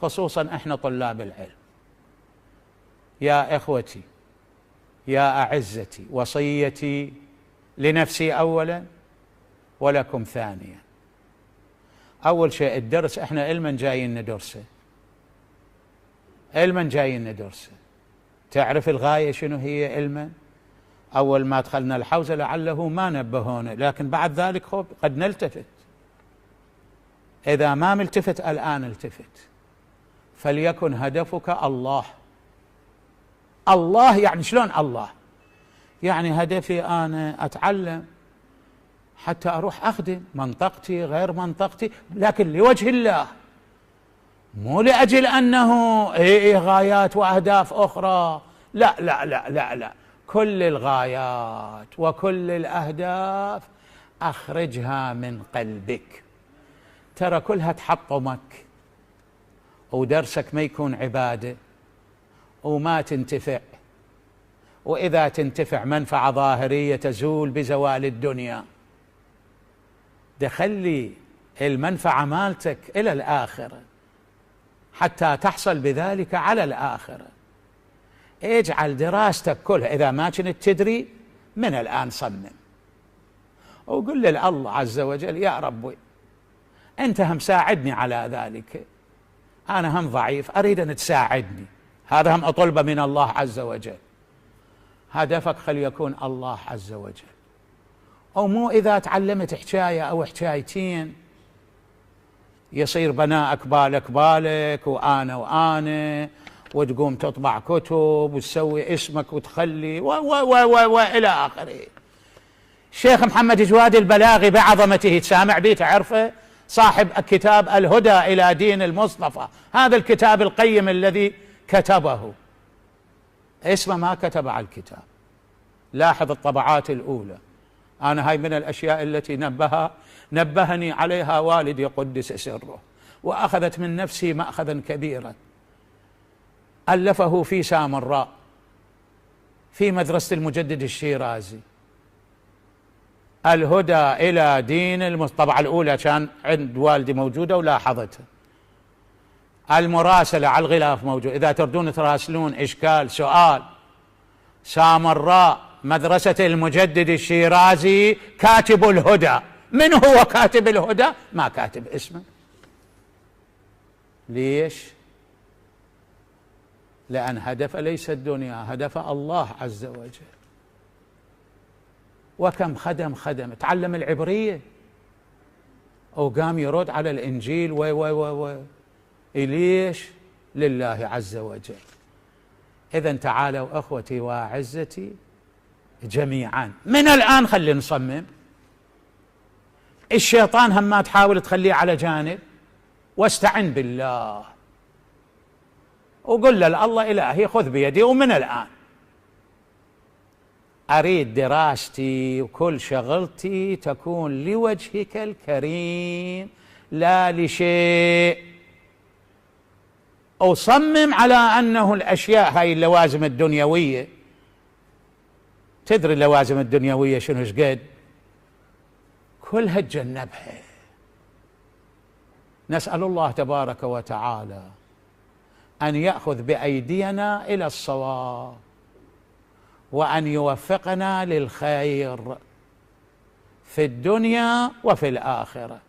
خصوصا احنا طلاب العلم. يا اخوتي، يا اعزتي، وصيتي لنفسي اولا ولكم ثانيا. اول شيء الدرس احنا علما جايين ندرسه، علما جايين ندرسه. تعرف الغايه شنو هي علما؟ اول ما دخلنا الحوزه لعله ما نبهونا، لكن بعد ذلك قد نلتفت. اذا ما ملتفت الان التفت. فليكن هدفك الله. الله يعني شلون الله؟ يعني هدفي أنا أتعلم حتى أروح أخدم منطقتي غير منطقتي، لكن لوجه الله، مو لأجل أنه غايات وأهداف أخرى. لا لا لا لا لا، كل الغايات وكل الأهداف أخرجها من قلبك. ترى كلها تحطمك ودرسك ما يكون عبادة وما تنتفع، وإذا تنتفع منفعة ظاهرية تزول بزوال الدنيا. دخلي المنفعة مالتك إلى الآخرة حتى تحصل بذلك على الآخرة. اجعل دراستك كلها، إذا ما كنت تدري من الآن صمم وقل لله عز وجل: يا ربي أنت هم ساعدني على ذلك، أنا هم ضعيف أريد أن تساعدني، هذا هم أطلبه من الله عز وجل. هدفك خل يكون الله عز وجل، أو مو إذا تعلمت حكاية أو حكايتين يصير بناءك بالك بالك وأنا وأنا، وتقوم تطبع كتب وتسوي اسمك وتخلي وإلى آخره. الشيخ محمد جواد البلاغي بعظمته تسامع به، تعرفه؟ صاحب كتاب الهدى إلى دين المصطفى، هذا الكتاب القيم الذي كتبه اسمه ما كتب على الكتاب. لاحظ الطبعات الأولى. أنا هاي من الأشياء التي نبهني عليها والدي قدس سره، وأخذت من نفسي مأخذا كبيرا. ألفه في سامراء في مدرسة المجدد الشيرازي، الهدى إلى دين الطبعة الأولى كان عند والدي موجودة ولاحظتها. المراسلة على الغلاف موجود، إذا تردون تراسلون إشكال سؤال. سامراء مدرسة المجدد الشيرازي كاتب الهدى. من هو كاتب الهدى؟ ما كاتب اسمه. ليش؟ لأن هدف ليس الدنيا، هدف الله عز وجل. وكم خدم تعلم العبرية وقام يرد على الإنجيل ليش؟ لله عز وجل. إذن تعالوا أخوتي وأعزتي جميعا من الآن خلي نصمم. الشيطان هم ما تحاول تخليه على جانب، واستعن بالله وقل له: الله إلهي خذ بيدي، ومن الآن أريد دراستي وكل شغلتي تكون لوجهك الكريم لا لشيء. أصمم على أنه الأشياء هاي اللوازم الدنيوية، تدري اللوازم الدنيوية شنو شقد؟ كلها تجنبها. نسأل الله تبارك وتعالى أن يأخذ بأيدينا إلى الصواب، وأن يوفقنا للخير في الدنيا وفي الآخرة.